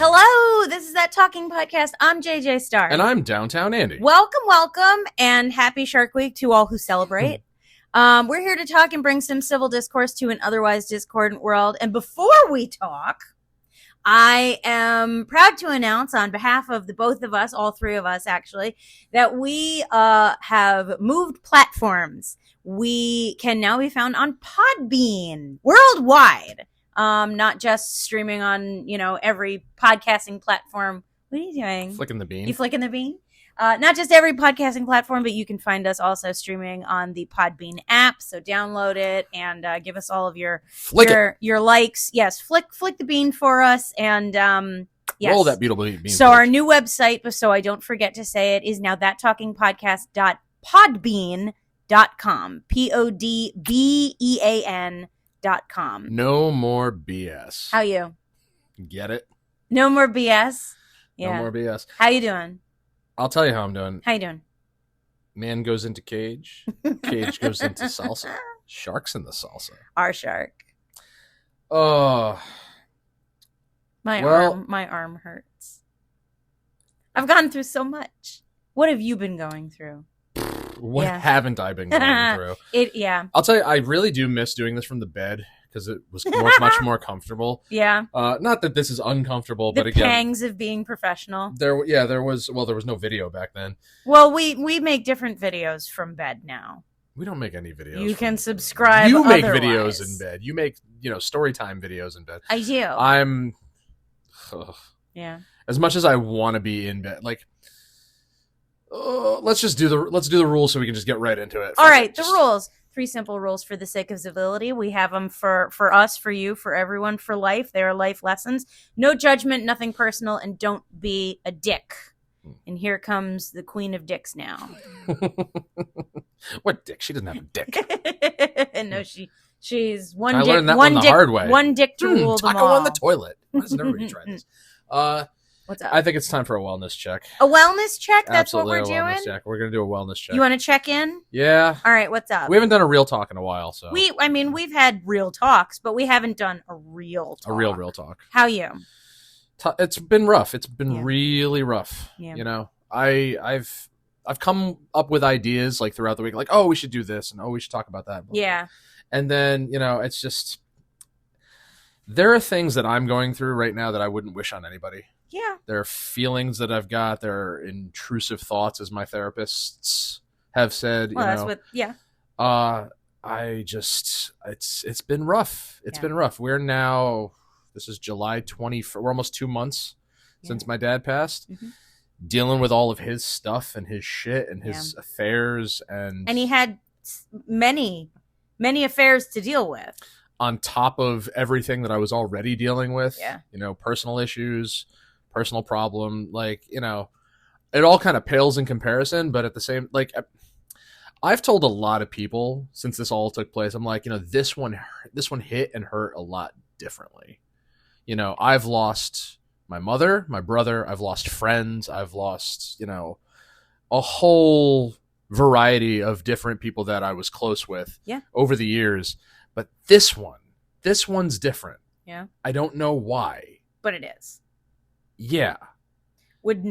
Hello, this is That Talking Podcast. I'm JJ Starr. And I'm Downtown Andy. Welcome, and happy Shark Week to all who celebrate. We're here to talk and bring some civil discourse to an otherwise discordant world. And before we talk, I am proud to announce on behalf of the both of us, all three of us actually, that we have moved platforms. We can now be found on Podbean worldwide. Not just streaming on, every podcasting platform. What are you doing? Flicking the bean. You flicking the bean? Not just every podcasting platform, but you can find us also streaming on the Podbean app. So download it and give us all of your likes. Yes, flick the bean for us, and yes. Roll that beautiful bean. So our new website, so I don't forget to say it, is now thattalkingpodcast.podbean.com. PODBEAN.com. No more BS. How you? Get it? No more BS. Yeah. No more BS. How you doing? I'll tell you how I'm doing. How you doing? Man goes into cage. Cage goes into salsa. Shark's in the salsa. Our shark. Oh. My arm hurts. I've gone through so much. What have you been going through? What haven't I been going through? I'll tell you, I really do miss doing this from the bed because it was much more comfortable. Yeah. Not that this is uncomfortable, but again, pangs of being professional. There was no video back then. Well, we make different videos from bed now. We don't make any videos. You can subscribe. You make videos in bed. You make, story time videos in bed. I do. Yeah. As much as I want to be in bed, let's do the rules so we can just get right into it. All right, the rules. 3 simple rules for the sake of civility. We have them for us, for you, for everyone, for life. They are life lessons. No judgment, nothing personal, and don't be a dick. And here comes the queen of dicks now. What dick? She doesn't have a dick. No, she's one I dick. learned that one the dick, hard way. One dick to rule them taco all. on the toilet. Why does everybody try this? What's up? I think it's time for a wellness check. A wellness check? That's Absolutely what we're doing? Wellness check. We're going to do a wellness check. You want to check in? Yeah. All right, what's up? We haven't done a real talk in a while, so. We've had real talks, but we haven't done a real talk. A real talk. How you? It's been rough. It's been really rough. Yeah. I've come up with ideas throughout the week, oh, we should do this, and oh, we should talk about that. Yeah. And then, it's just, there are things that I'm going through right now that I wouldn't wish on anybody. Yeah. There are feelings that I've got. There are intrusive thoughts, as my therapists have said. It's been rough. It's been rough. This is July 20th. We're almost 2 months since my dad passed. Mm-hmm. Dealing with all of his stuff and his shit and his affairs. And he had many, many affairs to deal with. On top of everything that I was already dealing with. Yeah. Personal issues, personal problem, it all kind of pales in comparison, but at the same, I've told a lot of people since this all took place, I'm this one hit and hurt a lot differently. I've lost my mother, my brother, I've lost friends, I've lost, a whole variety of different people that I was close with over the years. But this one's different. Yeah. I don't know why. But it is. Yeah. Would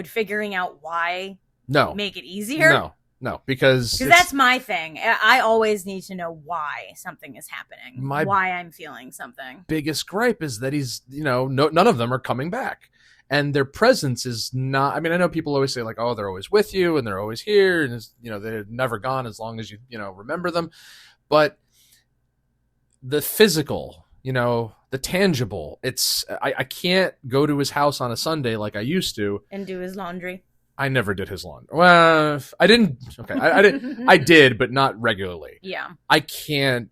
figuring out why make it easier? No, because that's my thing. I always need to know why something is happening. Why I'm feeling something. Biggest gripe is that he's, none of them are coming back. And their presence is not, I know people always say oh, they're always with you and they're always here and they're never gone as long as you remember them. But the physical, the tangible, I can't go to his house on a Sunday like I used to. And do his laundry. I never did his laundry. Well, I didn't. Okay. I didn't. I did, but not regularly. Yeah. I can't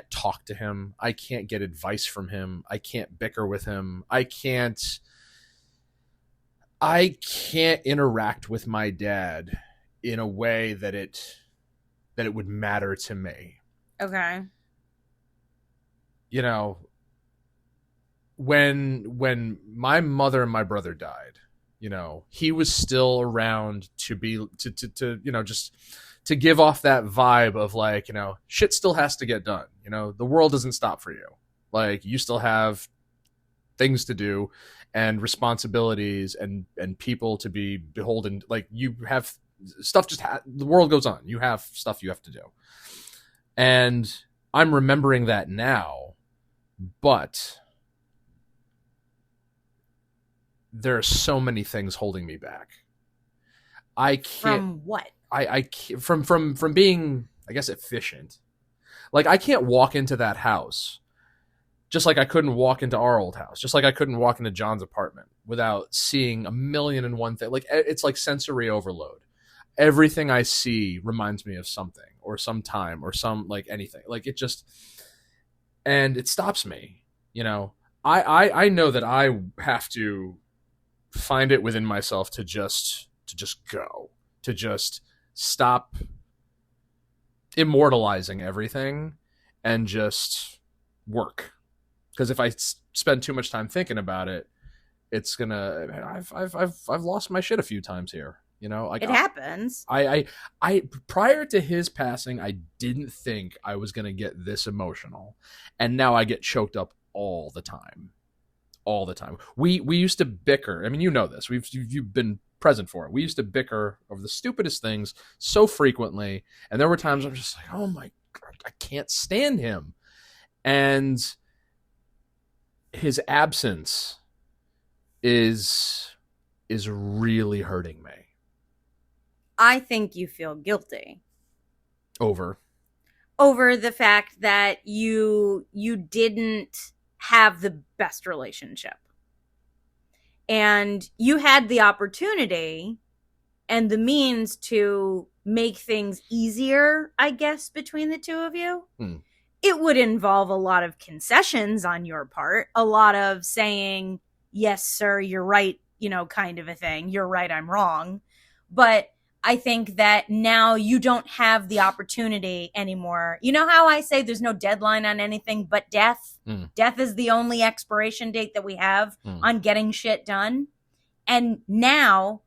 talk to him. I can't get advice from him. I can't bicker with him. I can't interact with my dad in a way that it would matter to me. Okay. When my mother and my brother died, he was still around to give off that vibe of shit still has to get done. The world doesn't stop for you. You still have things to do and responsibilities and people to be beholden. Like you have stuff, the world goes on. You have stuff you have to do. And I'm remembering that now, but there are so many things holding me back. I can't. From what? I can't, from being, I guess, efficient. Like I can't walk into that house, just like I couldn't walk into our old house, just like I couldn't walk into John's apartment without seeing a million and one thing. Like it's like sensory overload. Everything I see reminds me of something or some time or some like anything. Like it just, and it stops me. You know, I know that I have to find it within myself to just go, to just stop immortalizing everything and just work. Because if I spend too much time thinking about it, it's gonna. I've lost my shit a few times here. You know, like It happens. I prior to his passing, I didn't think I was gonna get this emotional, and now I get choked up all the time. All the time. We used to bicker. I mean, you know this. You've been present for it. We used to bicker over the stupidest things so frequently, and there were times I'm just like, oh my God, I can't stand him. And his absence is really hurting me. I think you feel guilty Over the fact that you didn't have the best relationship. And you had the opportunity and the means to make things easier, I guess, between the two of you. It would involve a lot of concessions on your part, a lot of saying, yes, sir, you're right, you know, kind of a thing. You're right, I'm wrong. But I think that now you don't have the opportunity anymore. You know how I say there's no deadline on anything but death? Death is the only expiration date that we have on getting shit done. And now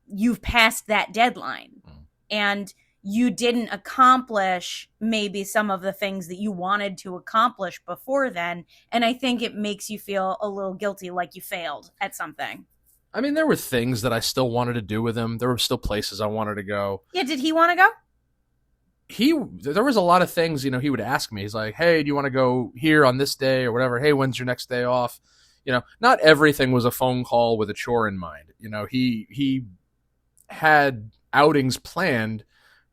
you've passed that deadline. And you didn't accomplish maybe some of the things that you wanted to accomplish before then. And I think it makes you feel a little guilty, like you failed at something. I mean, there were things that I still wanted to do with him. There were still places I wanted to go. Yeah, did he want to go? There was a lot of things, you know, he would ask me. He's like, hey, do you want to go here on this day or whatever? Hey, when's your next day off? You know, not everything was a phone call with a chore in mind. You know, he had outings planned,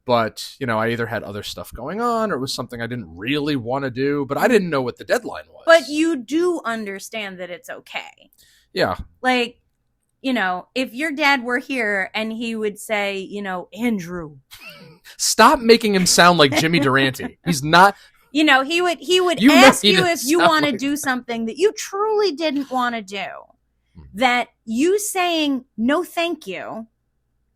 but, you know, I either had other stuff going on or it was something I didn't really want to do, but I didn't know what the deadline was. But you do understand that it's okay. Yeah. Like, you know, if your dad were here and he would say, you know, Andrew, stop making him sound like Jimmy Durante. He's not. You know, he would ask you if you want to do something that you truly didn't want to do. That you saying no thank you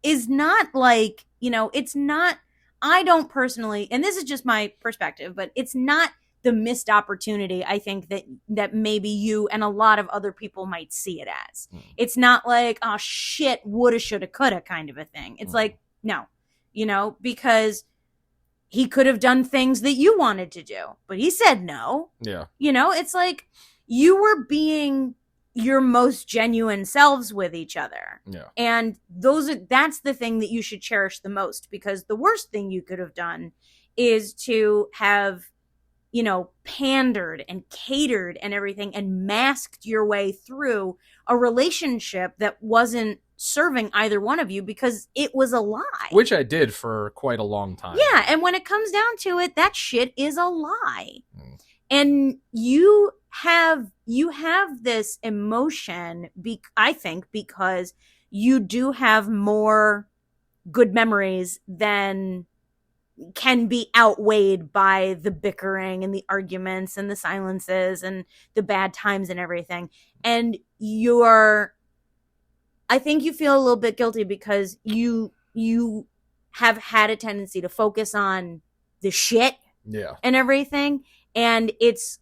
is not like, you know, it's not, I don't personally, and this is just my perspective, but it's not the missed opportunity I think that maybe you and a lot of other people might see it as. It's not like, oh shit, woulda, shoulda, coulda kind of a thing. It's like, no, you know, because he could have done things that you wanted to do, but he said no. Yeah. You know, it's like you were being your most genuine selves with each other. Yeah. And that's the thing that you should cherish the most, because the worst thing you could have done is to have, you know, pandered and catered and everything and masked your way through a relationship that wasn't serving either one of you because it was a lie. Which I did for quite a long time. Yeah, and when it comes down to it, that shit is a lie. And you have this emotion, I think, because you do have more good memories than can be outweighed by the bickering and the arguments and the silences and the bad times and everything. And I think you feel a little bit guilty because you have had a tendency to focus on the shit and everything. And it's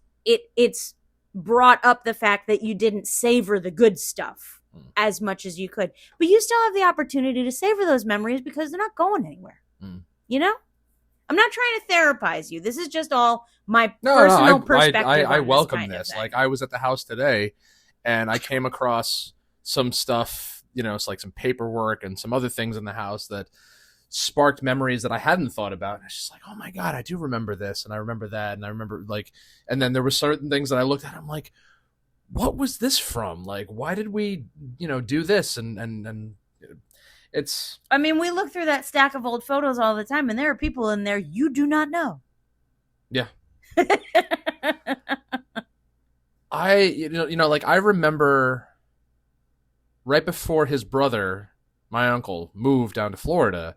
brought up the fact that you didn't savor the good stuff as much as you could. But you still have the opportunity to savor those memories because they're not going anywhere. You know? I'm not trying to therapize you. This is just all my personal perspective. I welcome this. Like, I was at the house today, and I came across some stuff, it's like some paperwork and some other things in the house that sparked memories that I hadn't thought about. And it's just like, oh my God, I do remember this, and I remember that, and I remember and then there were certain things that I looked at, I'm like, what was this from? Like, why did we, do this? And it's... I mean, we look through that stack of old photos all the time, and there are people in there you do not know. Yeah. I remember right before his brother, my uncle, moved down to Florida,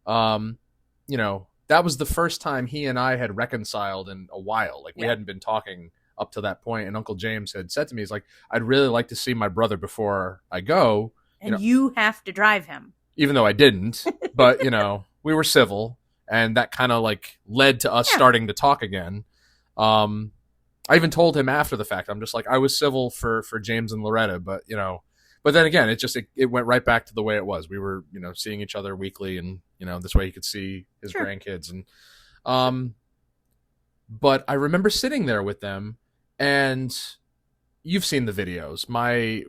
that was the first time he and I had reconciled in a while. Like, we hadn't been talking up to that point, and Uncle James had said to me, he's like, I'd really like to see my brother before I go. And you have to drive him. Even though I didn't, but, we were civil, and that kind of, led to us starting to talk again. I even told him after the fact, I'm just like, I was civil for James and Loretta, but then again, it went right back to the way it was. We were, seeing each other weekly, and, this way he could see his grandkids. And, but I remember sitting there with them, and you've seen the videos. My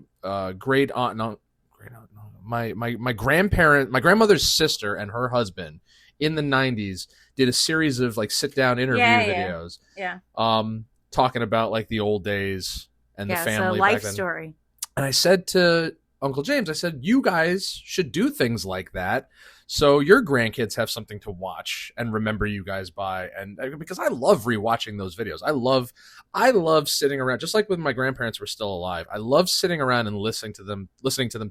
great aunt, my grandmother's sister and her husband in the 90s did a series of sit down interview videos. Yeah. Talking about the old days and the family. So life story. And I said to Uncle James, I said, you guys should do things like that so your grandkids have something to watch and remember you guys by. And because I love rewatching those videos. I love sitting around, just like when my grandparents were still alive. I love sitting around and listening to them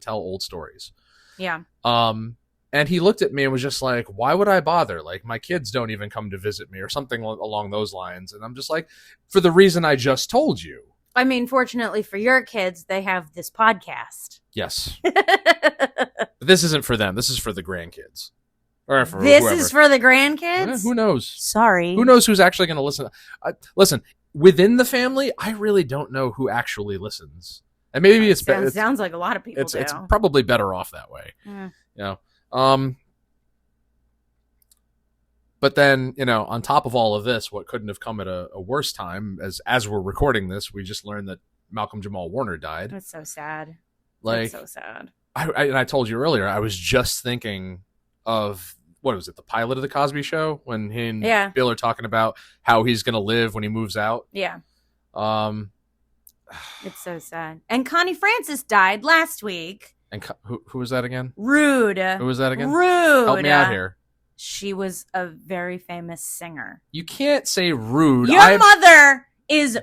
tell old stories. Yeah. And he looked at me and was just like, why would I bother? My kids don't even come to visit me, or something along those lines. And I'm just like, for the reason I just told you. I mean, fortunately for your kids, they have this podcast. Yes. But this isn't for them. This is for the grandkids. Or for this whoever. Is for the grandkids? Who knows? Sorry. Who knows who's actually going to listen? Listen, within the family, I really don't know who actually listens. And maybe it sounds like a lot of people do. It's probably better off that way. But then, on top of all of this, what couldn't have come at a worse time, as we're recording this, we just learned that Malcolm Jamal Warner died. That's so sad. That's so sad. I told you earlier, I was just thinking of, what was it, the pilot of The Cosby Show? When he and Bill are talking about how he's going to live when he moves out. Yeah. It's so sad. And Connie Francis died last week. And who was that again? Rude. Who was that again? Rude. Help me out here. She was a very famous singer. You can't say rude. Your mother is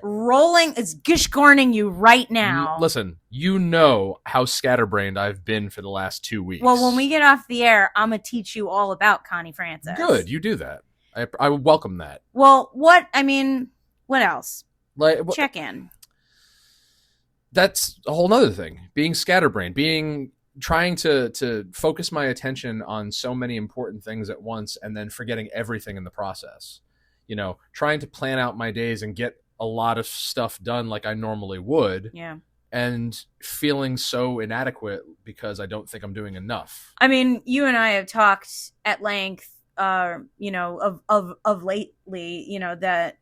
gish-gorning you right now. Listen, you know how scatterbrained I've been for the last 2 weeks. Well, when we get off the air, I'm going to teach you all about Connie Francis. Good, you do that. I would welcome that. Well, what else? Check in. That's a whole nother thing. Being scatterbrained, trying to focus my attention on so many important things at once, and then forgetting everything in the process. Trying to plan out my days and get a lot of stuff done like I normally would. Yeah. And feeling so inadequate because I don't think I'm doing enough. I mean, you and I have talked at length, of lately, that,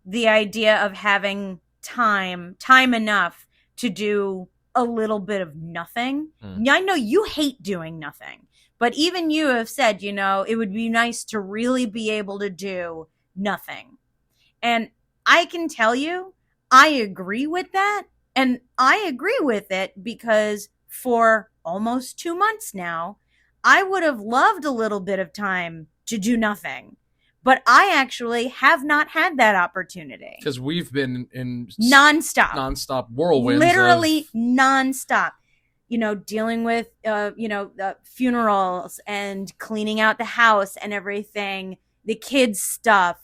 the idea of having time enough to do a little bit of nothing. I know you hate doing nothing, but even you have said, it would be nice to really be able to do nothing. And I can tell you, I agree with that. And I agree with it because for almost 2 months now, I would have loved a little bit of time to do nothing. But I actually have not had that opportunity. Because we've been in nonstop whirlwinds. Literally nonstop. Dealing with, funerals and cleaning out the house and everything, the kids' stuff,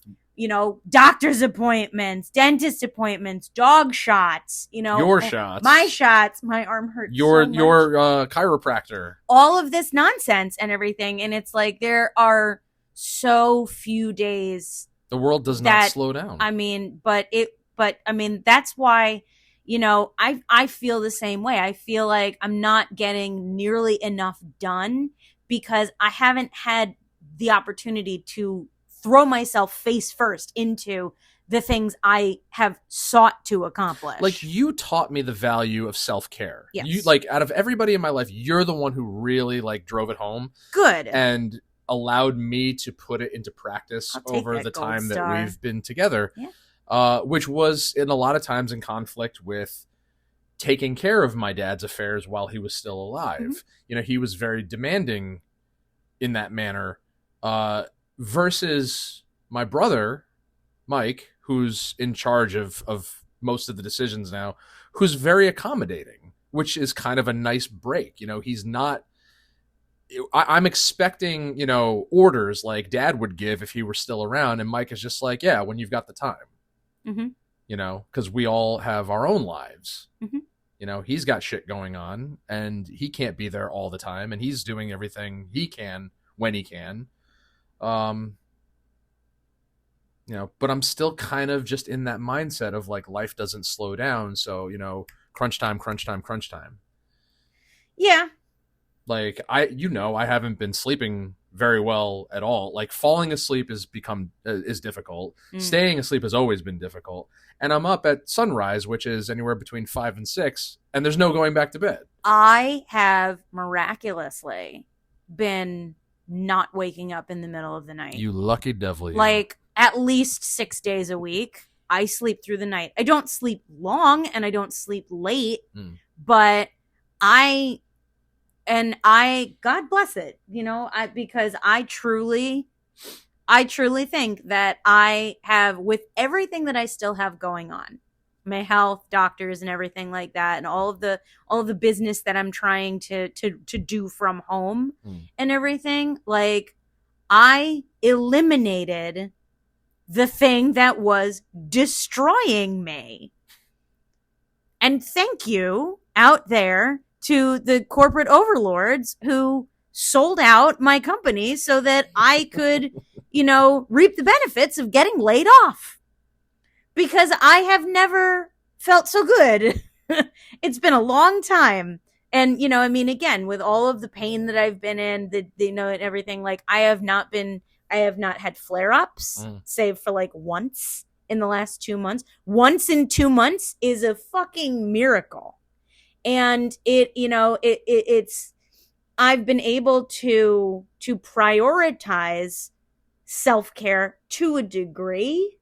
doctor's appointments, dentist appointments, dog shots, your shots, my shots, my arm hurts. Your chiropractor. All of this nonsense and everything. And it's like there are so few days. The world does not slow down. I mean, that's why, I feel the same way. I feel like I'm not getting nearly enough done because I haven't had the opportunity to throw myself face first into the things I have sought to accomplish. Like, you taught me the value of self-care. Yes. You, like, out of everybody in my life, you're the one who really, like, drove it home. Good. And allowed me to put it into practice over the time that we've been together. Yeah. Which was in a lot of times in conflict with taking care of my dad's affairs while he was still alive. Mm-hmm. You know, he was very demanding in that manner, versus my brother, Mike, who's in charge of most of the decisions now, who's very accommodating, which is kind of a nice break. You know, he's not, I'm expecting, you know, orders like Dad would give if he were still around. And Mike is just like, yeah, when you've got the time, Mm-hmm. you know, because we all have our own lives. Mm-hmm. You know, he's got shit going on and he can't be there all the time, and he's doing everything he can when he can. You know, but I'm still kind of just in that mindset of like, life doesn't slow down. So, you know, crunch time, crunch time, crunch time. Yeah. Like, I haven't been sleeping very well at all. Like, falling asleep is difficult. Staying asleep has always been difficult. And I'm up at sunrise, which is anywhere between 5 and 6, and there's no going back to bed. I have miraculously been not waking up in the middle of the night. You lucky devil. You. Like, at least 6 days a week, I sleep through the night. I don't sleep long and I don't sleep late, but God bless it, you know, because I truly think that I have, with everything that I still have going on, my health, doctors and everything like that, and all of the business that I'm trying to do from home and everything, like, I eliminated the thing that was destroying me. And thank you out there to the corporate overlords who sold out my company so that I could, you know, reap the benefits of getting laid off. Because I have never felt so good. It's been a long time. And, you know, I mean, again, with all of the pain that I've been in, you know, and everything, like, I have not had flare-ups, save for like once in the last 2 months. Once in 2 months is a fucking miracle. And it's I've been able to prioritize self-care to a degree,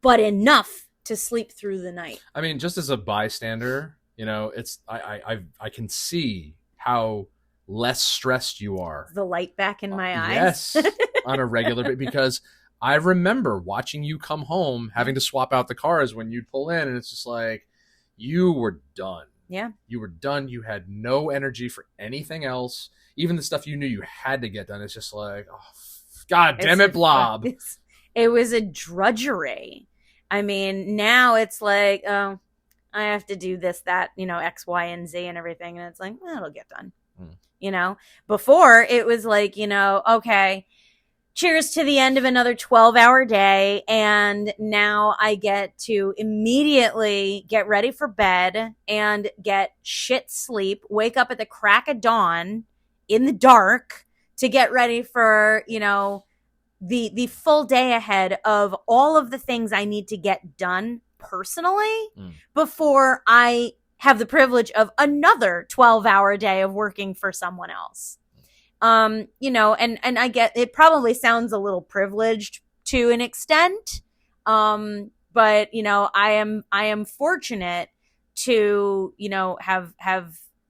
but enough to sleep through the night. I mean, just as a bystander, you know, it's I can see how less stressed you are. The light back in my eyes. Yes, on a regular basis, because I remember watching you come home, having to swap out the cars when you'd pull in, and it's just like, you were done. Yeah. You were done. You had no energy for anything else. Even the stuff you knew you had to get done. It's just like, oh, God damn it, Blob. It was a drudgery. I mean, now it's like, oh, I have to do this, that, you know, X, Y, and Z and everything. And it's like, well, it'll get done. You know, before it was like, you know, okay, cheers to the end of another 12-hour day. And now I get to immediately get ready for bed and get shit sleep, wake up at the crack of dawn in the dark to get ready for, you know, the full day ahead of all of the things I need to get done personally before I have the privilege of another 12-hour day of working for someone else. You know, and I get, it probably sounds a little privileged to an extent. But you know, I am fortunate to, you know, have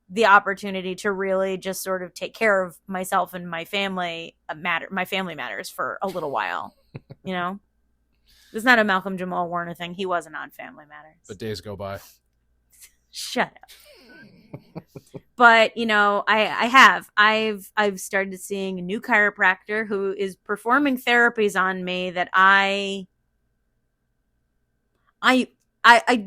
the opportunity to really just sort of take care of myself and my family matters for a little while, you know. It's not a Malcolm Jamal Warner thing. He wasn't on Family Matters. But days go by. Shut up. But, you know, I've started seeing a new chiropractor who is performing therapies on me that I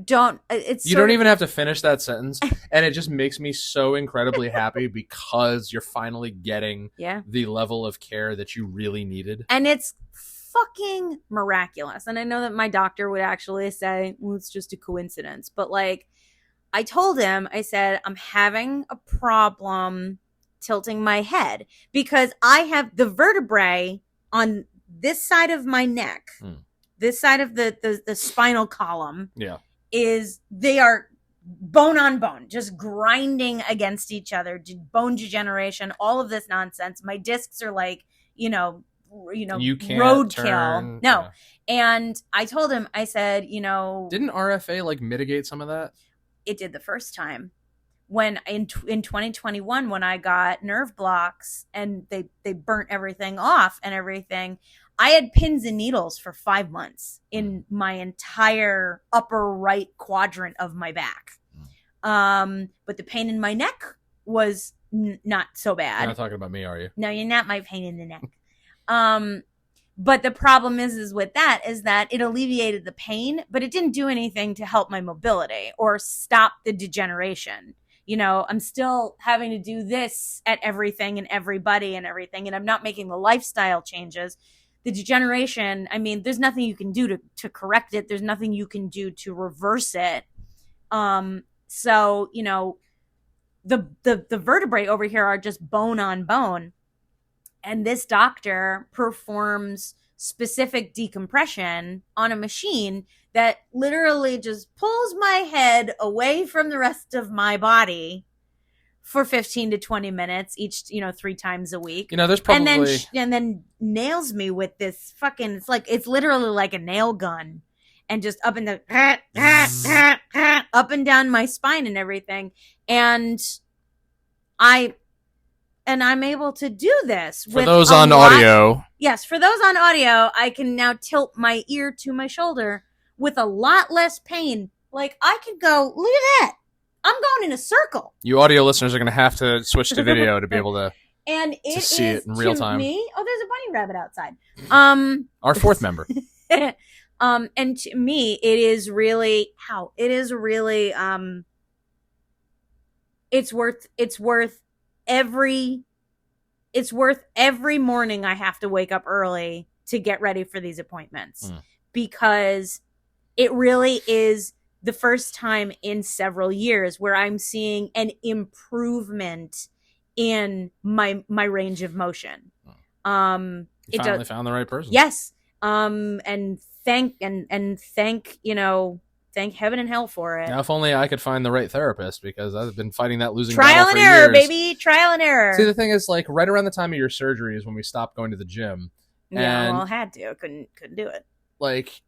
don't, you don't even have to finish that sentence. And it just makes me so incredibly happy because you're finally getting the level of care that you really needed. And it's fucking miraculous. And I know that my doctor would actually say, well, it's just a coincidence. But like, I told him, I said, I'm having a problem tilting my head because I have the vertebrae on this side of my neck this side of the spinal column Yeah. they are bone on bone, just grinding against each other, bone degeneration, all of this nonsense. My discs are like, you can't roadkill. No. Yeah. And I told him, I said, didn't RFA like mitigate some of that? It did the first time. When in 2021, when I got nerve blocks and they burnt everything off and everything, I had pins and needles for 5 months in my entire upper right quadrant of my back. But the pain in my neck was not so bad. You're not talking about me, are you? No, you're not my pain in the neck. But the problem is with that is that it alleviated the pain, but it didn't do anything to help my mobility or stop the degeneration. I'm still having to do this at everything and everybody and everything, and I'm not making the lifestyle changes. The degeneration, I mean, there's nothing you can do to correct it. There's nothing you can do to reverse it. So, the vertebrae over here are just bone on bone. And this doctor performs specific decompression on a machine that literally just pulls my head away from the rest of my body for 15 to 20 minutes each, 3 times a week. There's probably... And then nails me with this fucking... It's literally like a nail gun. And just up and down... up and down my spine and everything. And I'm able to do this. For those on audio. Yes, for those on audio, I can now tilt my ear to my shoulder with a lot less pain. Like, I could go, look at that. I'm going in a circle. You audio listeners are going to have to switch to video to be able to, and to see it in real time. There's a bunny rabbit outside. Our fourth member. And to me, it is really, it's worth every morning I have to wake up early to get ready for these appointments because it really is the first time in several years where I'm seeing an improvement in my range of motion. You finally found the right person. Yes. And thank heaven and hell for it. Now, if only I could find the right therapist, because I've been fighting that losing trial battle and for error, years. Baby. Trial and error. See, the thing is, like, right around the time of your surgery is when we stopped going to the gym. Yeah, well, had to. Couldn't do it. Like,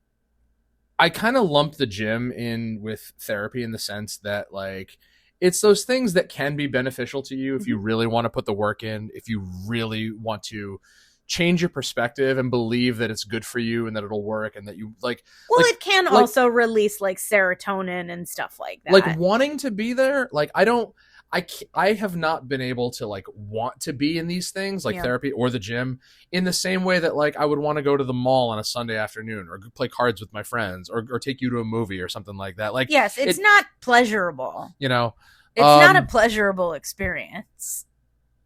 I kind of lumped the gym in with therapy in the sense that, like, it's those things that can be beneficial to you if you really want to put the work in, if you really want to change your perspective and believe that it's good for you and that it'll work and that you it can also release like serotonin and stuff like that. Like wanting to be there. Like I have not been able to like want to be in these things like therapy or the gym in the same way that like I would want to go to the mall on a Sunday afternoon or play cards with my friends or take you to a movie or something like that. Like, yes, it's not pleasurable. It's not a pleasurable experience.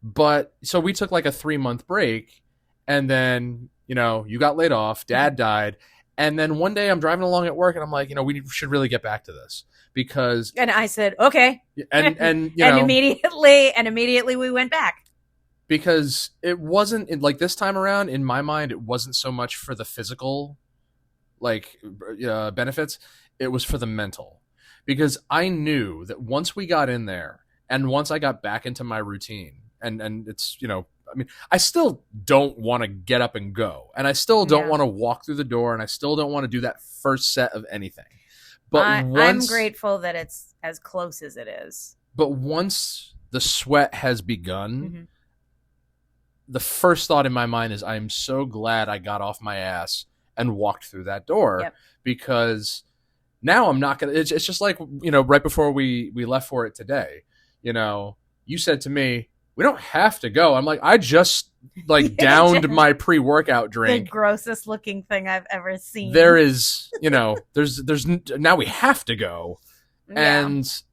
But so we took like a 3-month break. And then, you got laid off, Dad died. And then one day I'm driving along at work and I'm like, we should really get back to this because. And I said, okay. And immediately we went back. Because it wasn't like this time around in my mind, it wasn't so much for the physical, benefits. It was for the mental, because I knew that once we got in there and once I got back into my routine and it's, I still don't want to get up and go. And I still don't want to walk through the door. And I still don't want to do that first set of anything. But I'm grateful that it's as close as it is. But once the sweat has begun, the first thought in my mind is I'm so glad I got off my ass and walked through that door because now I'm not going to, it's just like, right before we left for it today, you said to me, we don't have to go. I'm like, I just downed my pre-workout drink. The grossest looking thing I've ever seen. There is, there's now we have to go. Yeah. And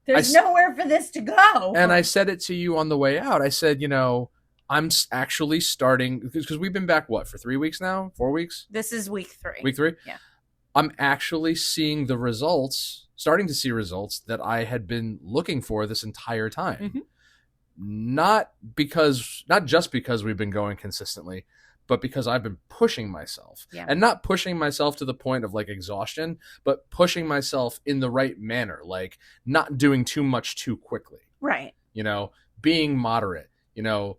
there's nowhere for this to go. And I said it to you on the way out. I said, I'm actually starting because we've been back for 3 weeks now, 4 weeks. This is week 3. Week 3. Yeah. I'm actually seeing the results, starting to see results that I had been looking for this entire time. Not just because we've been going consistently, but because I've been pushing myself. Yeah. And not pushing myself to the point of like exhaustion, but pushing myself in the right manner, like not doing too much too quickly. Right. You know, being moderate, you know,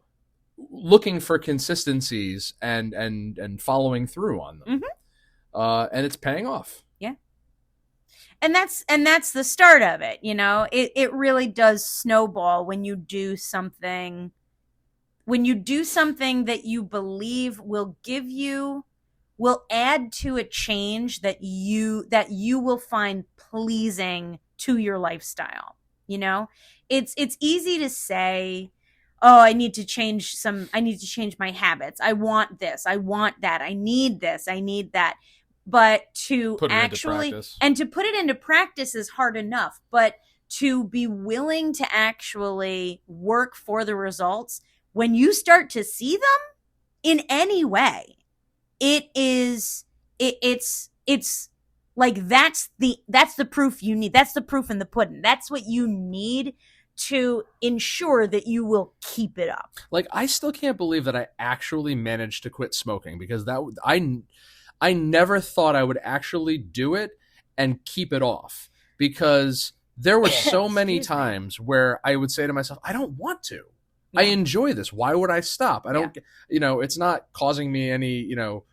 looking for consistencies and following through on them. And it's paying off. Yeah. And that's the start of it, you know. It really does snowball when you do something that you believe will add to a change that you will find pleasing to your lifestyle. You know, it's easy to say, oh, I need to change my habits. I want this. I want that. I need this. I need that. But to put it into practice is hard enough. But to be willing to actually work for the results, when you start to see them in any way, it's like that's the proof you need. That's the proof in the pudding. That's what you need to ensure that you will keep it up. Like, I still can't believe that I actually managed to quit smoking, because I never thought I would actually do it and keep it off, because there were so many times where I would say to myself, I don't want to. Yeah. I enjoy this. Why would I stop? I don't, you know, it's not causing me any, you know,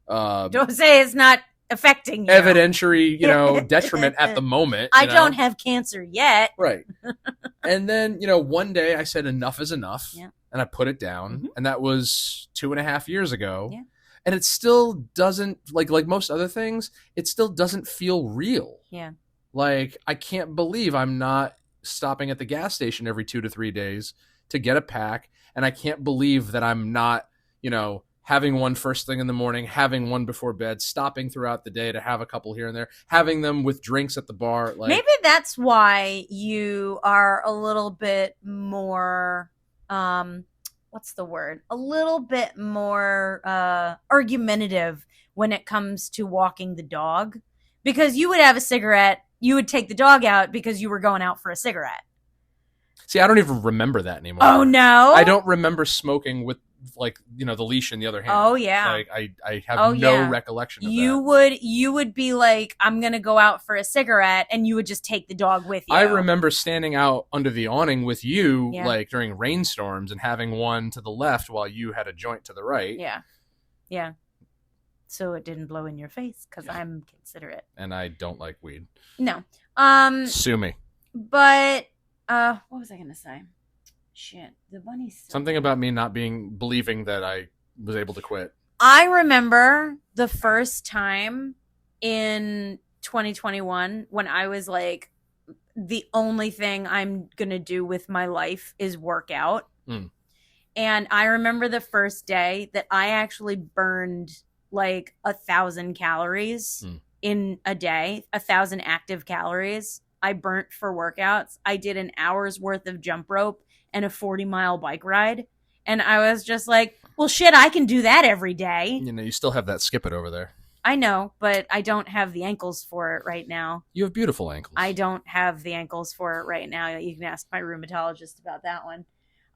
don't say it's not affecting you. Evidentiary, you know, detriment at the moment. I don't have cancer yet. Right. And then, you know, one day I said enough is enough, and I put it down, and that was 2.5 years ago. Yeah. And it still doesn't, like most other things, it still doesn't feel real. Yeah. Like, I can't believe I'm not stopping at the gas station every 2 to 3 days to get a pack. And I can't believe that I'm not, you know, having one first thing in the morning, having one before bed, stopping throughout the day to have a couple here and there, having them with drinks at the bar. Like, maybe that's why you are a little bit more, what's the word? A little bit more argumentative when it comes to walking the dog, because you would have a cigarette, you would take the dog out because you were going out for a cigarette. See, I don't even remember that anymore. Oh, no? I don't remember smoking with, like, you know, the leash in the other hand. Oh, yeah. Like, I have no recollection of that. You would be like, I'm going to go out for a cigarette, and you would just take the dog with you. I remember standing out under the awning with you, like, during rainstorms, and having one to the left while you had a joint to the right. Yeah. Yeah. So it didn't blow in your face, because I'm considerate. And I don't like weed. No. Sue me. But, what was I going to say? Shit, the bunny's something about me not believing that I was able to quit. I remember the first time in 2021 when I was like, the only thing I'm gonna do with my life is work out. And I remember the first day that I actually burned like 1,000 calories in a day, 1,000 active calories I burnt for workouts. I did an hour's worth of jump rope and a 40-mile bike ride. And I was just like, well, shit, I can do that every day. You know, you still have that skip it over there. I know, but I don't have the ankles for it right now. You have beautiful ankles. I don't have the ankles for it right now. You can ask my rheumatologist about that one.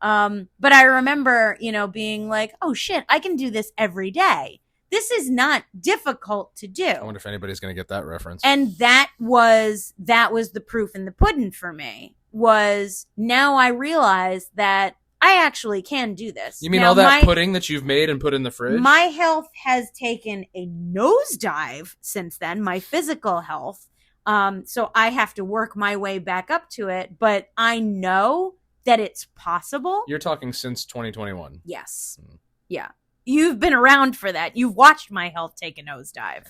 But I remember, you know, being like, oh, shit, I can do this every day. This is not difficult to do. I wonder if anybody's going to get that reference. And that was the proof in the pudding for me. Was now I realize that I actually can do this. You mean now, all that pudding that you've made and put in the fridge? My health has taken a nosedive since then, my physical health. So I have to work my way back up to it. But I know that it's possible. You're talking since 2021. Yes. Yeah. You've been around for that. You've watched my health take a nosedive.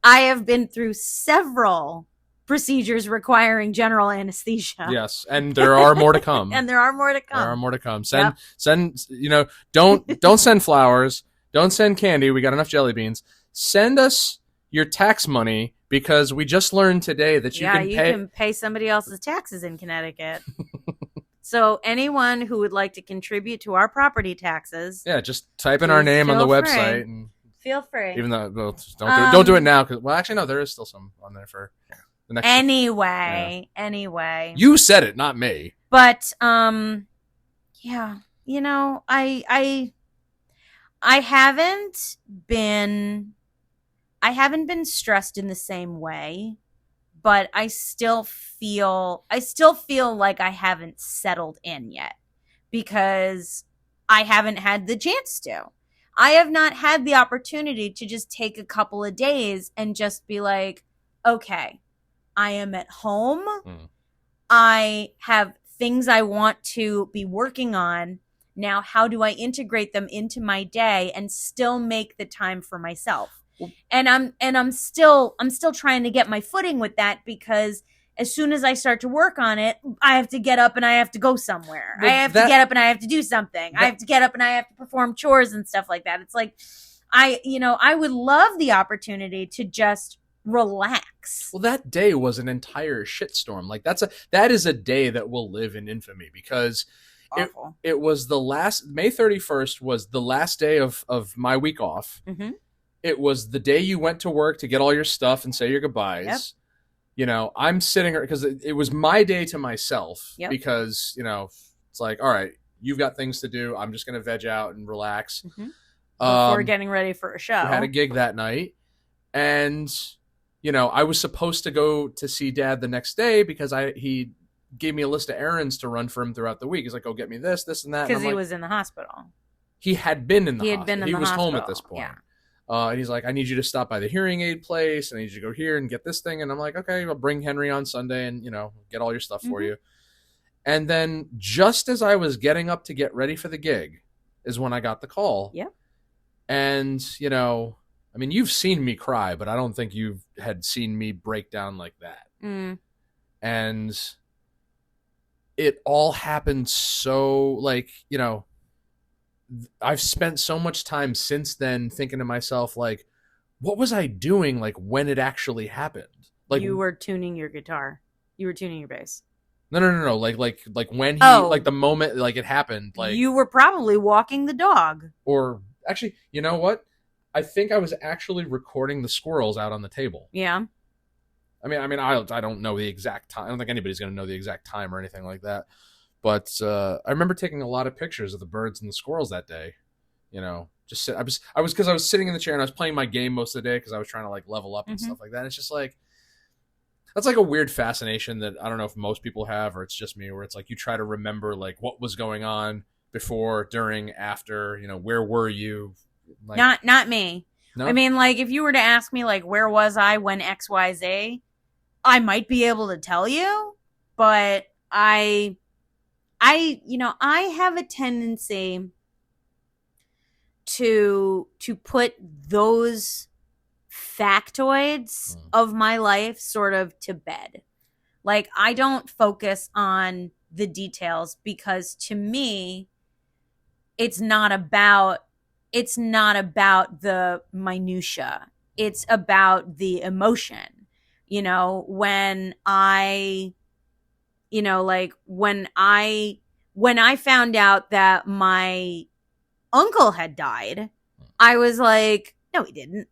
I have been through several procedures requiring general anesthesia. Yes, and there are more to come. And there are more to come. There are more to come. Send, you know, don't send flowers. Don't send candy. We got enough jelly beans. Send us your tax money, because we just learned today that you can pay somebody else's taxes in Connecticut. So anyone who would like to contribute to our property taxes, just type in our name on the website and feel free. Even though don't do it now, because actually no, there is still some on there for the next. Anyway, you said it, not me. But you know, I I haven't been stressed in the same way, but I still feel like I haven't settled in yet because I haven't had the chance to. I have not had the opportunity to just take a couple of days and just be like, okay, I am at home. I have things I want to be working on. Now, how do I integrate them into my day and still make the time for myself? And I'm still trying to get my footing with that, because as soon as I start to work on it, I have to get up and I have to go somewhere. I have to get up and I have to do something. I have to get up and I have to perform chores and stuff like that. It's like, I would love the opportunity to just relax. Well, that day was an entire shitstorm. Like that is a day that will live in infamy, because it was the last, May 31st was the last day of my week off. Mm-hmm. It was the day you went to work to get all your stuff and say your goodbyes. Yep. You know, I'm sitting because it was my day to myself. Yep. Because, you know, it's like, all right, you've got things to do. I'm just going to veg out and relax. Mm-hmm. Before getting ready for a show. I had a gig that night, and, you know, I was supposed to go to see Dad the next day because he gave me a list of errands to run for him throughout the week. He's like, "Oh, get me this, this, and that." Because he was in the hospital. He had been in the hospital. He was home at this point. Yeah. And he's like, "I need you to stop by the hearing aid place. I need you to go here and get this thing." And I'm like, "Okay, I'll bring Henry on Sunday and, you know, get all your stuff for you." And then just as I was getting up to get ready for the gig is when I got the call. Yep. And, you know, I mean, you've seen me cry, but I don't think you had seen me break down like that. Mm. And it all happened so, like, you know, I've spent so much time since then thinking to myself, like, what was I doing, like, when it actually happened? Like, you were tuning your guitar. You were tuning your bass. No. Like when he, like, the moment, like, it happened, like, you were probably walking the dog. Or actually, you know what? I think I was actually recording the squirrels out on the table. Yeah. I mean, I don't know the exact time. I don't think anybody's going to know the exact time or anything like that. But I remember taking a lot of pictures of the birds and the squirrels that day. You know, I was sitting in the chair and I was playing my game most of the day because I was trying to, like, level up and stuff like that. And it's just like, that's like a weird fascination that I don't know if most people have, or it's just me, where it's like you try to remember, like, what was going on before, during, after, you know, where were you? Like, not me. No? I mean, like, if you were to ask me, like, where was I when XYZ, I might be able to tell you, but I have a tendency to put those factoids of my life sort of to bed. Like, I don't focus on the details, because to me, it's not about the minutia. It's about the emotion. You know, when I found out that my uncle had died, I was like, no, he didn't.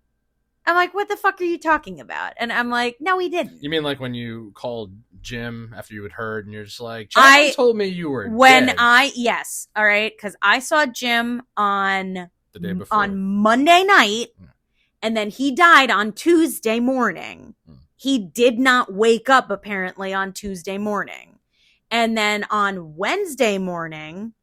I'm like, what the fuck are you talking about? And I'm like, no, he didn't. You mean like when you called Jim after you had heard, and you're just like, Chad told me you were dead. Yes, all right, because I saw Jim on the day before, on Monday night, and then he died on Tuesday morning. He did not wake up, apparently, on Tuesday morning. And then on Wednesday morning,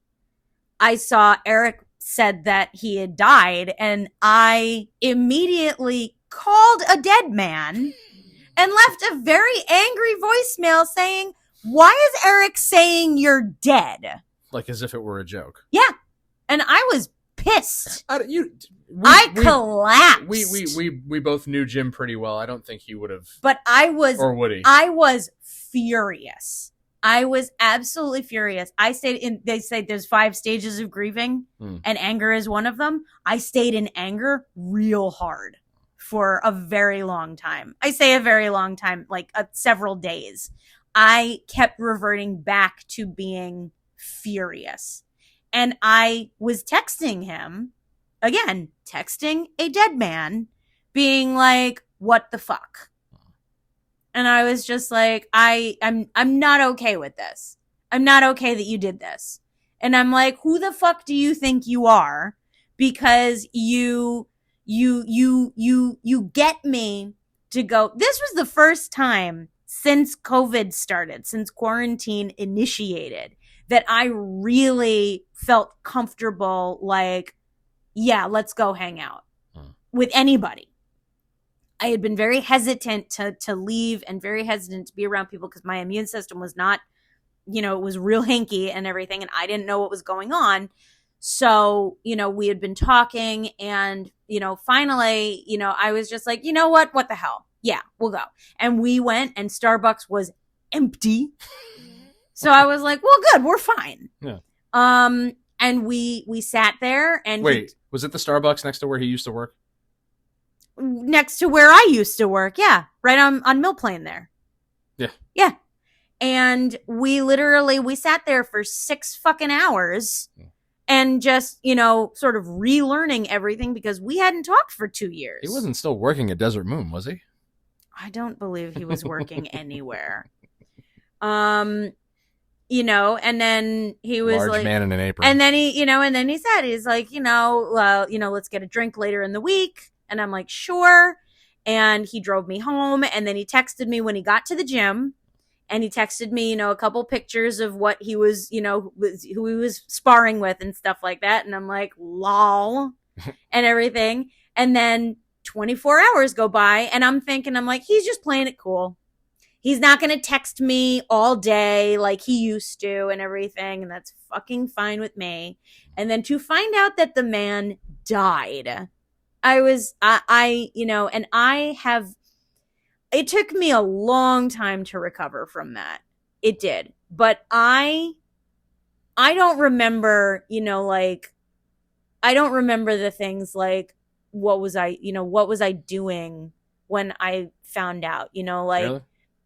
I saw Eric said that he had died, and I immediately called a dead man and left a very angry voicemail saying, "Why is Eric saying you're dead?" Like as if it were a joke. Yeah. And I was pissed. I collapsed. We both knew Jim pretty well. I don't think he would have. But I was. Or would he? I was furious. I was absolutely furious. They say there's 5 stages of grieving, and anger is one of them. I stayed in anger real hard for a very long time. I say a very long time, like several days. I kept reverting back to being furious. And I was texting him, again, texting a dead man, being like, what the fuck? And I was just like, I'm not okay with this. I'm not okay that you did this. And I'm like, who the fuck do you think you are? because you get me to go. This was the first time since COVID started, since quarantine initiated, that I really felt comfortable, like, yeah, let's go hang out with anybody. I had been very hesitant to leave and very hesitant to be around people because my immune system was not, it was real hinky and everything, and I didn't know what was going on. So, we had been talking, and, finally, I was just like, you know what the hell? Yeah, we'll go. And we went, and Starbucks was empty. So I was like, well, good, we're fine. Yeah. And we sat there, and wait, was it the Starbucks next to where he used to work? Next to where I used to work, yeah, right on Mill Plain there. Yeah. And we sat there for 6 fucking hours. And just, sort of relearning everything because we hadn't talked for 2 years. He wasn't still working at Desert Moon, was he? I don't believe he was working anywhere. And then he was large man in an apron. And then he said, he's like, let's get a drink later in the week. And I'm like, sure. And he drove me home. And then he texted me when he got to the gym. And he texted me, a couple pictures of what he was, who he was sparring with and stuff like that. And I'm like, lol, and everything. And then 24 hours go by, and I'm like, he's just playing it cool. He's not going to text me all day like he used to and everything. And that's fucking fine with me. And then to find out that the man died, it took me a long time to recover from that. It did. But I don't remember, I don't remember the things like, what was I doing when I found out, Really?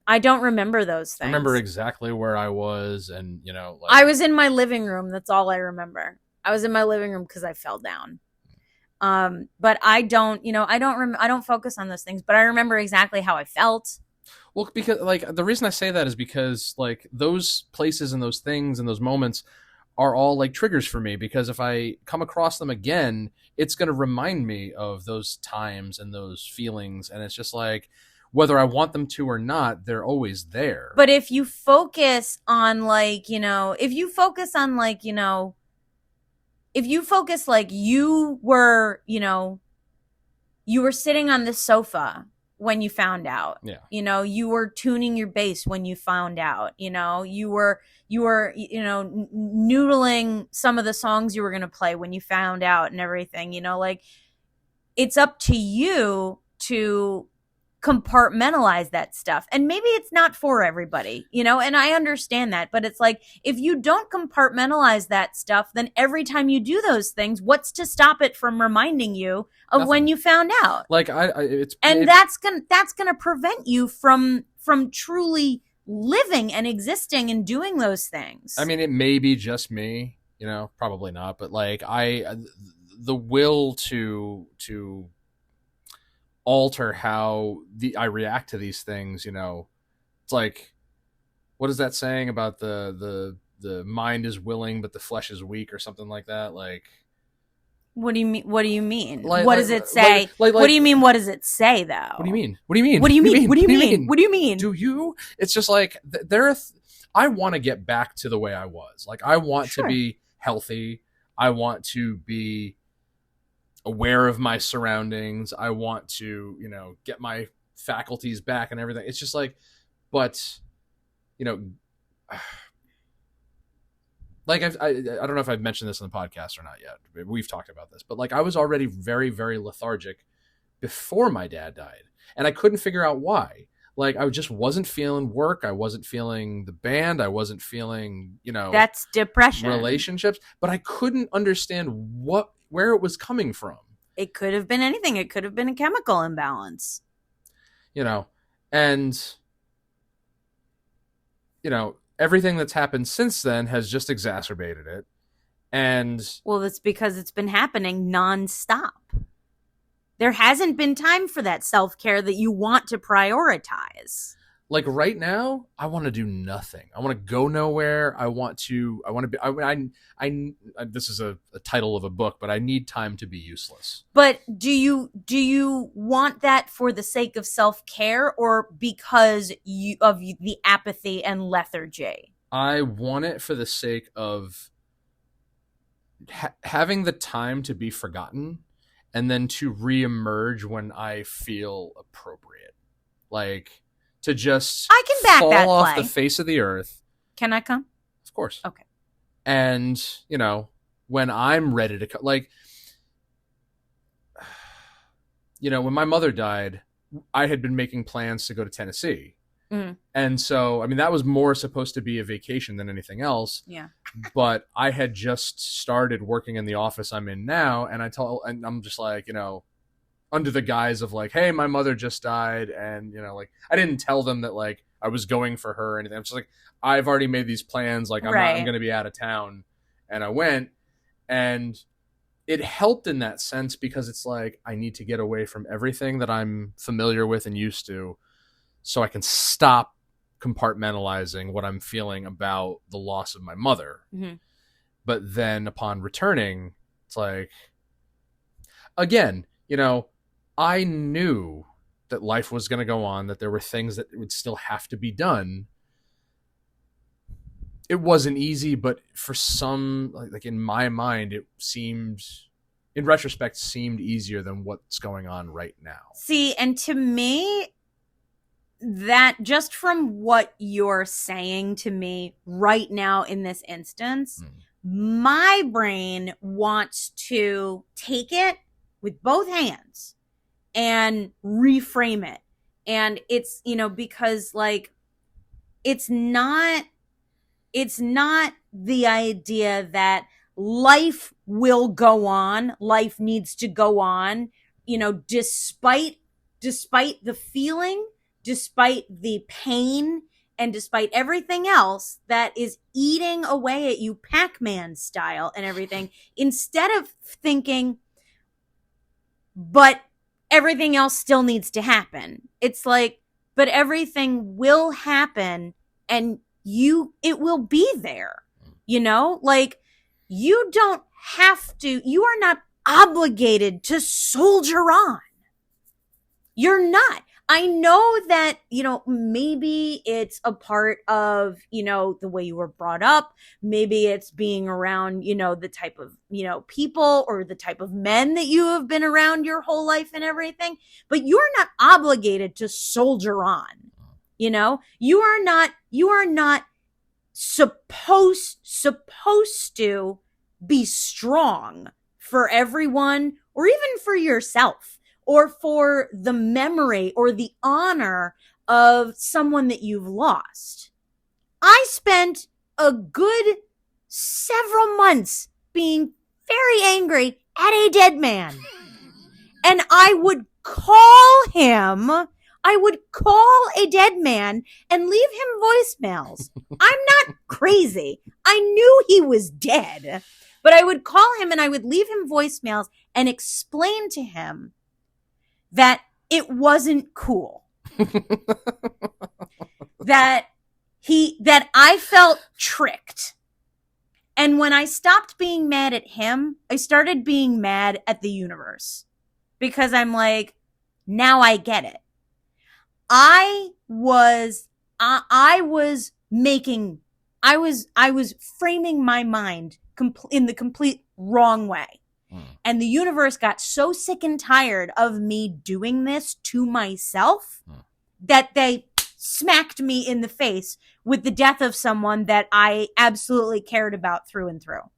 I don't remember those things. I remember exactly where I was, and, I was in my living room. That's all I remember. I was in my living room because I fell down. But I don't, I don't focus on those things, but I remember exactly how I felt. Well, because the reason I say that is because those places and those things and those moments are all triggers for me, because if I come across them again, it's going to remind me of those times and those feelings. And it's just whether I want them to or not, they're always there. But if you focus on if you focus you were, you were sitting on the sofa when you found out, you were tuning your bass when you found out, you were, noodling some of the songs you were going to play when you found out and everything, it's up to you to compartmentalize that stuff. And maybe it's not for everybody, and I understand that, but it's if you don't compartmentalize that stuff, then every time you do those things, what's to stop it from reminding you of when you found out? That's gonna prevent you from truly living and existing and doing those things. I mean, it may be just me, probably not, but the will to alter how I react to these things, it's what is that saying about the mind is willing but the flesh is weak, or something like that? What do you mean? What does it say? What do you mean? What does it say though? What do you mean? What do you mean? What do you mean? What do you mean? What do you mean? Do you? It's just I want to get back to the way I was. I want to be healthy. I want to be aware of my surroundings. I want to, get my faculties back and everything. It's just but, I don't know if I've mentioned this in the podcast or not yet. We've talked about this, but I was already very, very lethargic before my dad died, and I couldn't figure out why. I just wasn't feeling work. I wasn't feeling the band. I wasn't feeling, that's depression, relationships, but I couldn't understand where it was coming from. It could have been anything. It could have been a chemical imbalance. And everything that's happened since then has just exacerbated it. And well, that's because it's been happening nonstop. There hasn't been time for that self-care that you want to prioritize. like right now, I want to do nothing. I want to go nowhere. I want to be, this is a title of a book, but I need time to be useless. But do you want that for the sake of self-care or because of the apathy and lethargy? I want it for the sake of having the time to be forgotten and then to reemerge when I feel appropriate. Like, to just I can back fall that off play. the face of the earth. Can I come? Of course. Okay. And, when I'm ready to come, like, when my mother died, I had been making plans to go to Tennessee. Mm. And so, I mean, that was more supposed to be a vacation than anything else. Yeah. But I had just started working in the office I'm in now. And I'm just like, under the guise of like, hey, my mother just died. And, like, I didn't tell them that like I was going for her or anything. I'm just like, I've already made these plans. Like, I'm going to be out of town. And I went, and it helped in that sense because it's like, I need to get away from everything that I'm familiar with and used to, so I can stop compartmentalizing what I'm feeling about the loss of my mother. Mm-hmm. But then upon returning, it's like, again, I knew that life was going to go on, that there were things that would still have to be done. It wasn't easy, but for some, like in my mind, it seemed, in retrospect, seemed easier than what's going on right now. See, and to me, that just from what you're saying to me right now in this instance, my brain wants to take it with both hands and reframe it. And it's, because like, it's not the idea that life will go on, life needs to go on, despite the feeling, despite the pain, and despite everything else that is eating away at you Pac-Man style and everything, instead of thinking, but everything else still needs to happen. It's like, but everything will happen and it will be there, like you don't have to, you are not obligated to soldier on. You're not. I know that, maybe it's a part of, the way you were brought up. Maybe it's being around, the type of, people or the type of men that you have been around your whole life and everything. But you're not obligated to soldier on. You are not supposed to be strong for everyone or even for yourself, or for the memory or the honor of someone that you've lost. I spent a good several months being very angry at a dead man. And I would call a dead man and leave him voicemails. I'm not crazy. I knew he was dead, but I would call him and I would leave him voicemails and explain to him that it wasn't cool. that I felt tricked. And when I stopped being mad at him, I started being mad at the universe. Because I'm like, now I get it. I was framing my mind in the complete wrong way. And the universe got so sick and tired of me doing this to myself that they smacked me in the face with the death of someone that I absolutely cared about through and through.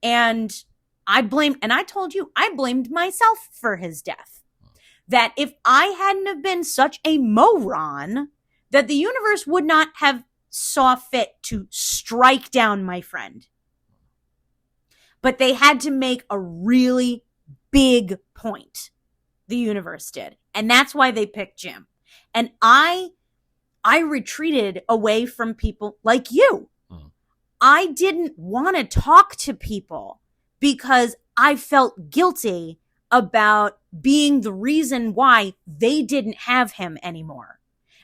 And I told you, I blamed myself for his death. That if I hadn't have been such a moron, that the universe would not have saw fit to strike down my friend. But they had to make a really big point. The universe did. And that's why they picked Jim. And I retreated away from people like you. I didn't want to talk to people because I felt guilty about being the reason why they didn't have him anymore.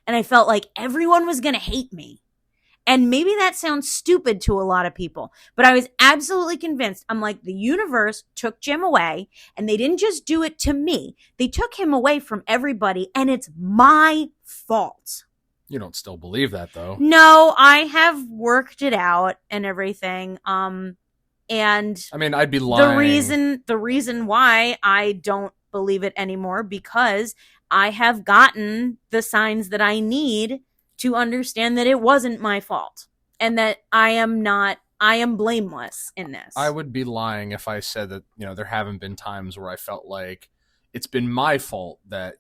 and I felt like everyone was going to hate me. And maybe that sounds stupid to a lot of people, but I was absolutely convinced. I'm like, the universe took Jim away, and they didn't just do it to me. They took him away from everybody, and it's my fault. You don't still believe that, though. No, I have worked it out and everything. And I mean, I'd be lying. The reason why I don't believe it anymore, because I have gotten the signs that I need to understand that it wasn't my fault, and that I am blameless in this. I would be lying if I said that, there haven't been times where I felt like it's been my fault that,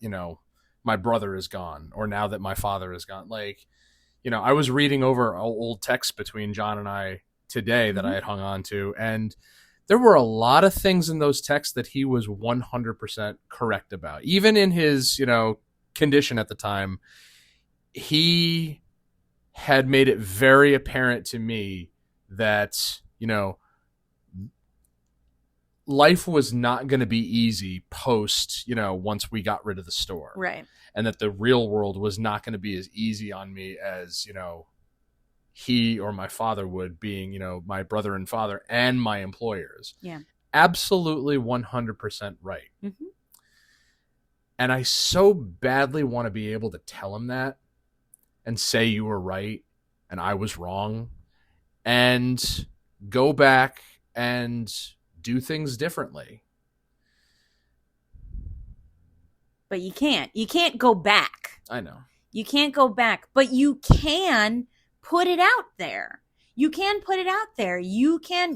my brother is gone, or now that my father is gone. Like, I was reading over old texts between John and I today that I had hung on to, and there were a lot of things in those texts that he was 100% correct about. Even in his, condition at the time, he had made it very apparent to me that, life was not going to be easy post, once we got rid of the store. Right. And that the real world was not going to be as easy on me as, he or my father would, being, my brother and father and my employers. Yeah. Absolutely 100% right. Mm-hmm. And I so badly want to be able to tell him that and say you were right and I was wrong, and go back and do things differently. But you can't. You can't go back. I know. You can't go back, but you can put it out there. You can put it out there. You can,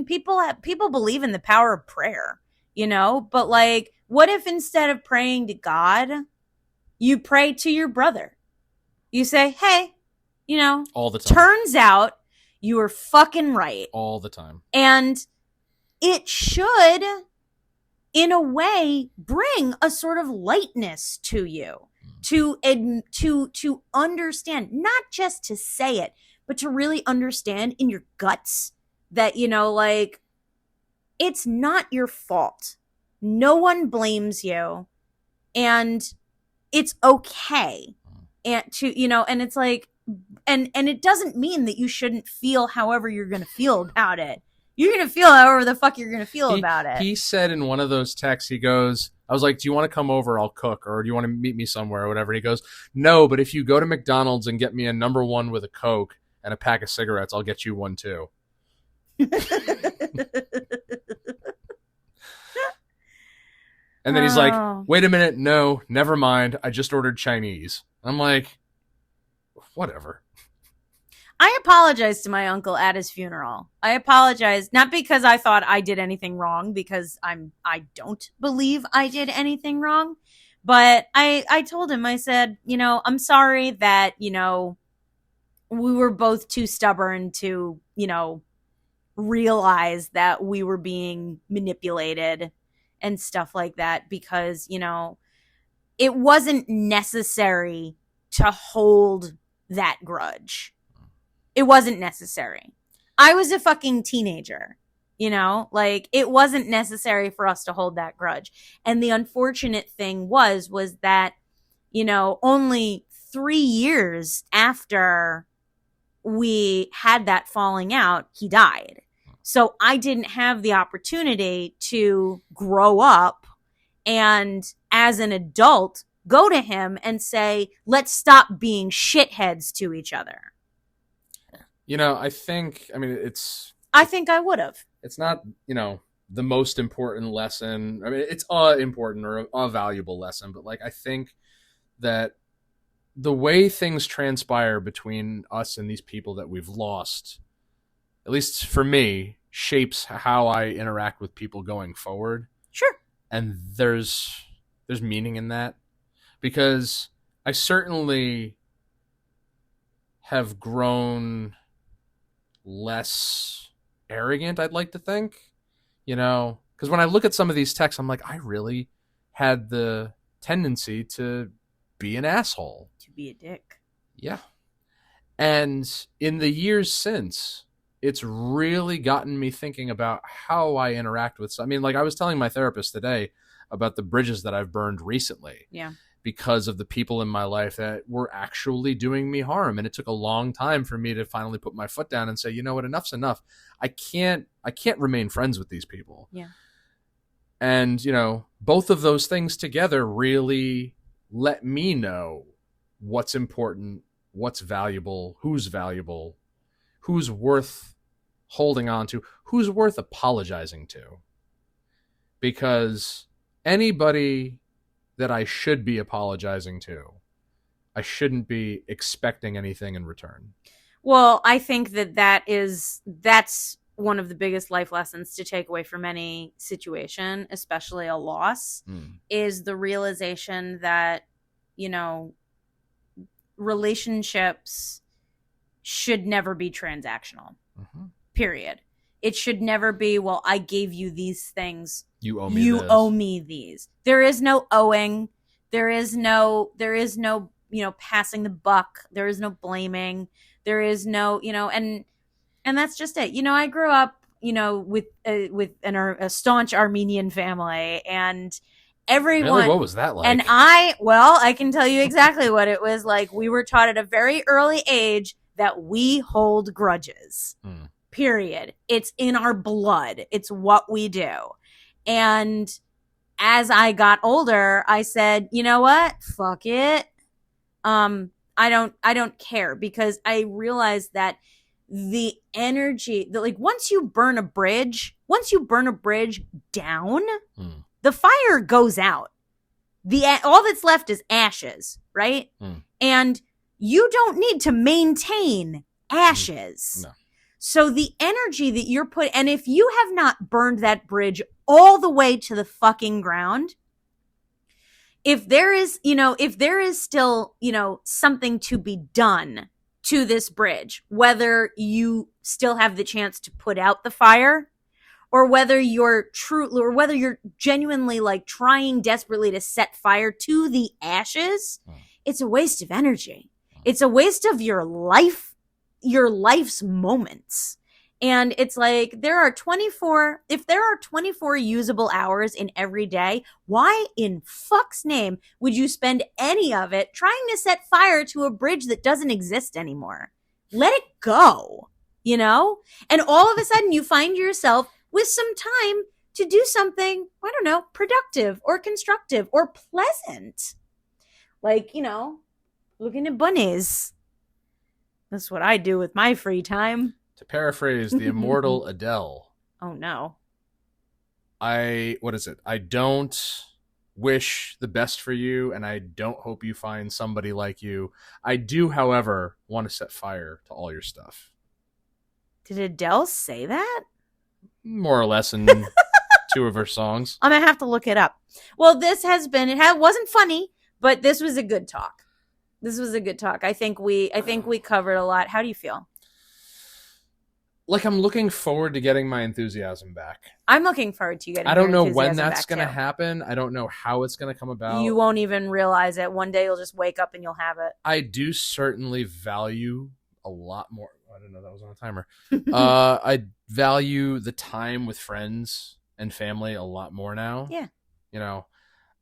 people believe in the power of prayer, but like, what if instead of praying to God, you pray to your brother? You say, hey, all the time. Turns out you were fucking right. All the time. And it should, in a way, bring a sort of lightness to you, to understand, not just to say it, but to really understand in your guts that, it's not your fault. No one blames you, and it's okay. And and it's like, and it doesn't mean that you shouldn't feel however you're going to feel about it. You're going to feel however the fuck you're going to feel about it. He said in one of those texts, he goes, I was like, do you want to come over? I'll cook. Or do you want to meet me somewhere or whatever? And he goes, no, but if you go to McDonald's and get me a number one with a Coke and a pack of cigarettes, I'll get you one too. And then he's like, wait a minute. No, never mind. I just ordered Chinese. I'm like, whatever. I apologized to my uncle at his funeral. I apologized, not because I thought I did anything wrong, because I don't believe I did anything wrong. But I told him, I said, I'm sorry that, we were both too stubborn to, realize that we were being manipulated and stuff like that, because, it wasn't necessary to hold that grudge. It wasn't necessary. I was a fucking teenager, it wasn't necessary for us to hold that grudge. And the unfortunate thing was that, only 3 years after we had that falling out, he died. So I didn't have the opportunity to grow up and, as an adult, go to him and say, let's stop being shitheads to each other. I think I would have. It's not, the most important lesson. I mean, it's important or a valuable lesson, but I think that the way things transpire between us and these people that we've lost, at least for me, shapes how I interact with people going forward. Sure. And there's meaning in that, because I certainly have grown less arrogant, I'd like to think, because when I look at some of these texts, I'm like, I really had the tendency to be an asshole. To be a dick. Yeah. And in the years since, it's really gotten me thinking about how I interact with, I was telling my therapist today about the bridges that I've burned recently. Yeah. because of the people in my life that were actually doing me harm. And it took a long time for me to finally put my foot down and say, you know what, enough's enough. I can't remain friends with these people. Yeah. And, both of those things together really let me know what's important, what's valuable, who's worth holding on to, who's worth apologizing to. Because anybody that I should be apologizing to, I shouldn't be expecting anything in return. Well, I think that's one of the biggest life lessons to take away from any situation, especially a loss, is the realization that, relationships should never be transactional. Mm-hmm. Period. It should never be, well, I gave you these things. You owe me You owe me these. There is no owing. There is no, passing the buck. There is no blaming. There is no, and that's just it. I grew up, with a staunch Armenian family, and everyone. Really? What was that like? And I can tell you exactly what it was like. We were taught at a very early age that we hold grudges. Period. It's in our blood. It's what we do. And as I got older, I said, you know what? Fuck it. I don't care, because I realized that the energy that, like, once you burn a bridge down, the fire goes out. All that's left is ashes, right? And you don't need to maintain ashes. No. So the energy that you're and if you have not burned that bridge all the way to the fucking ground, if there is still, something to be done to this bridge, whether you still have the chance to put out the fire, or whether you're genuinely, like, trying desperately to set fire to the ashes, it's a waste of energy. It's a waste of your life's moments. And it's like, if there are 24 usable hours in every day, why in fuck's name would you spend any of it trying to set fire to a bridge that doesn't exist anymore? Let it go, And all of a sudden you find yourself with some time to do something, I don't know, productive or constructive or pleasant. Like, looking at bunnies. That's what I do with my free time. To paraphrase the immortal Adele. Oh, no. What is it? I don't wish the best for you, and I don't hope you find somebody like you. I do, however, want to set fire to all your stuff. Did Adele say that? More or less in two of her songs. I'm going to have to look it up. Well, it wasn't funny, but this was a good talk. I think we covered a lot. How do you feel? Like, I'm looking forward to getting my enthusiasm back. I'm looking forward to getting. I don't know when that's going to happen. I don't know how it's going to come about. You won't even realize it. One day you'll just wake up and you'll have it. I do certainly value a lot more. I didn't know that was on a timer. I value the time with friends and family a lot more now. Yeah.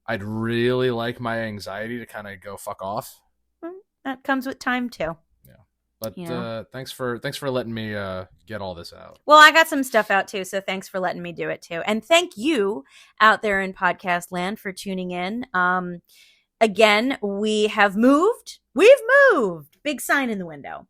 I'd really like my anxiety to kind of go fuck off. That comes with time too. But thanks for letting me get all this out. Well, I got some stuff out too, so thanks for letting me do it too. And thank you out there in podcast land for tuning in. Again, we have moved. We've moved. Big sign in the window.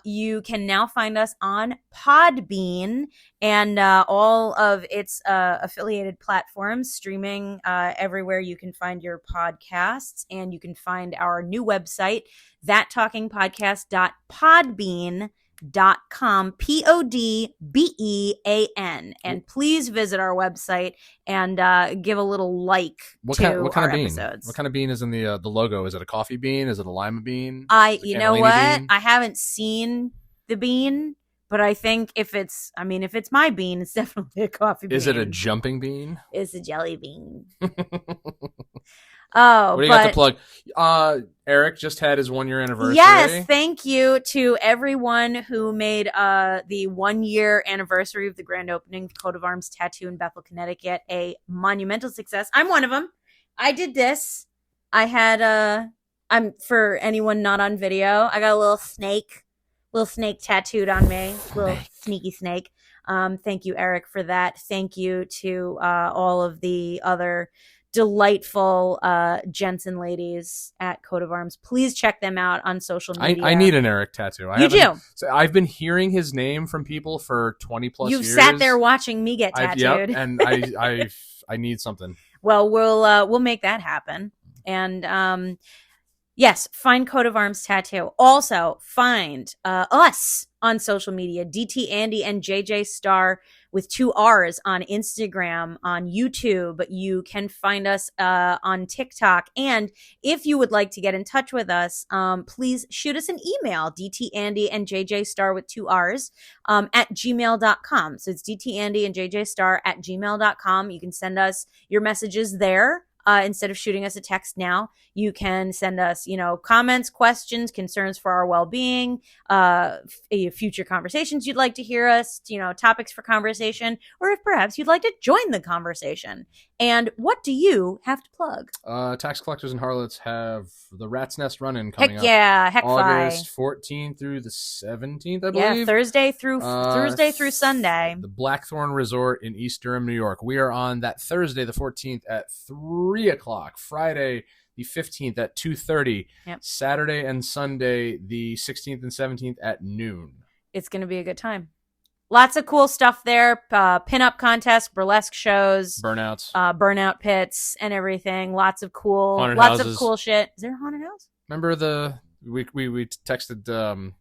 You can now find us on Podbean and all of its affiliated platforms, streaming everywhere you can find your podcasts. And you can find our new website, thattalkingpodcast.podbean.com, Podbean. And please visit our website and give a little like to our episodes. What kind of bean is in the logo? Is it a coffee bean? Is it a lima bean? You know what? Bean? I haven't seen the bean, but I think if it's my bean, it's definitely a coffee bean. Is it a jumping bean? It's a jelly bean. Oh, what do you got to plug? Eric just had his 1-year anniversary. Yes, thank you to everyone who made the 1-year anniversary of the grand opening of Coat of Arms Tattoo in Bethel, Connecticut a monumental success. I'm one of them. I did this. I had I'm for anyone not on video, I got a little snake tattooed on me, little sneaky snake. Thank you, Eric, for that. Thank you to all of the other delightful gents and ladies at Coat of Arms. Please check them out on social media. I need an Eric tattoo. You do. So I've been hearing his name from people for 20 plus years. You've sat there watching me get tattooed. Yep, and I need something. Well, we'll make that happen. And yes, find Coat of Arms Tattoo. Also, find us on social media, DT Andy and JJ Star with 2 R's on Instagram, on YouTube. You can find us on TikTok. And if you would like to get in touch with us, please shoot us an email, DT Andy and JJ Star with 2 R's at gmail.com. So it's DT Andy and JJ Star at gmail.com. You can send us your messages there. Instead of shooting us a text now, you can send us, comments, questions, concerns for our well-being, future conversations you'd like to hear us, topics for conversation, or if perhaps you'd like to join the conversation. And what do you have to plug? Tax Collectors and Harlots have the Rat's Nest Run-In coming up. Heck yeah, heck August 14th through the 17th, I believe. Yeah, Thursday through Sunday. The Blackthorn Resort in East Durham, New York. We are on that Thursday, the 14th at 3 o'clock. Friday, the 15th at 2:30. Yep. Saturday and Sunday, the 16th and 17th at noon. It's going to be a good time. Lots of cool stuff there. Pin-up contests, burlesque shows, Burnouts, burnout pits, and everything. Lots of cool shit. Is there a haunted house? Remember we texted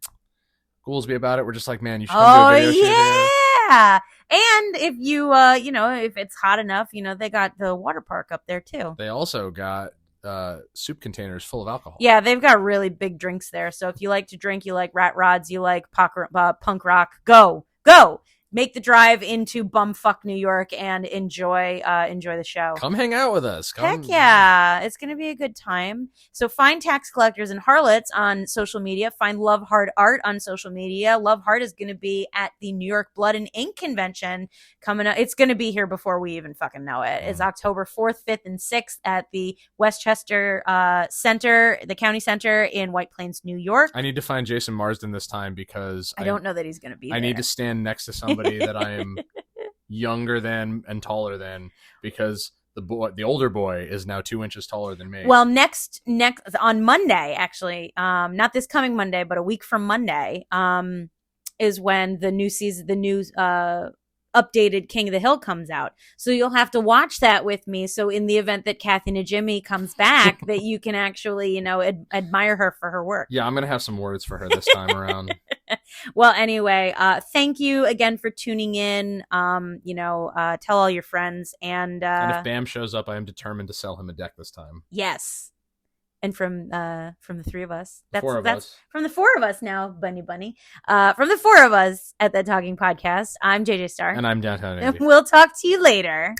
Goolsby about it. We're just like, man, you should come to a video shoot here. Yeah. And if you, if it's hot enough, they got the water park up there too. They also got soup containers full of alcohol. Yeah, they've got really big drinks there. So if you like to drink, you like rat rods, you like punk rock, go. Make the drive into bumfuck New York and enjoy the show. Come hang out with us. Heck yeah. It's going to be a good time. So find Tax Collectors and Harlots on social media. Find Love Hard Art on social media. Love Hard is going to be at the New York Blood and Ink Convention coming up. It's going to be here before we even fucking know it. It's October 4th, 5th, and 6th at the Westchester Center, the County Center in White Plains, New York. I need to find Jason Marsden this time because I don't know that he's going to be there. I need to stand next to somebody that I am younger than and taller than, because the older boy is now 2 inches taller than me. Well, next on Monday, actually, not this coming Monday, but a week from Monday, is when the new updated King of the Hill comes out. So you'll have to watch that with me. So in the event that Kathy Najimy comes back, that you can actually, admire her for her work. Yeah, I'm going to have some words for her this time around. Well, anyway, thank you again for tuning in. Tell all your friends. And if Bam shows up, I am determined to sell him a deck this time. Yes. And from the 3 of us, that's us. From the 4 of us now, bunny. From the 4 of us at the Talking Podcast, I'm JJ Star. And I'm Downtown Andy. And we'll talk to you later.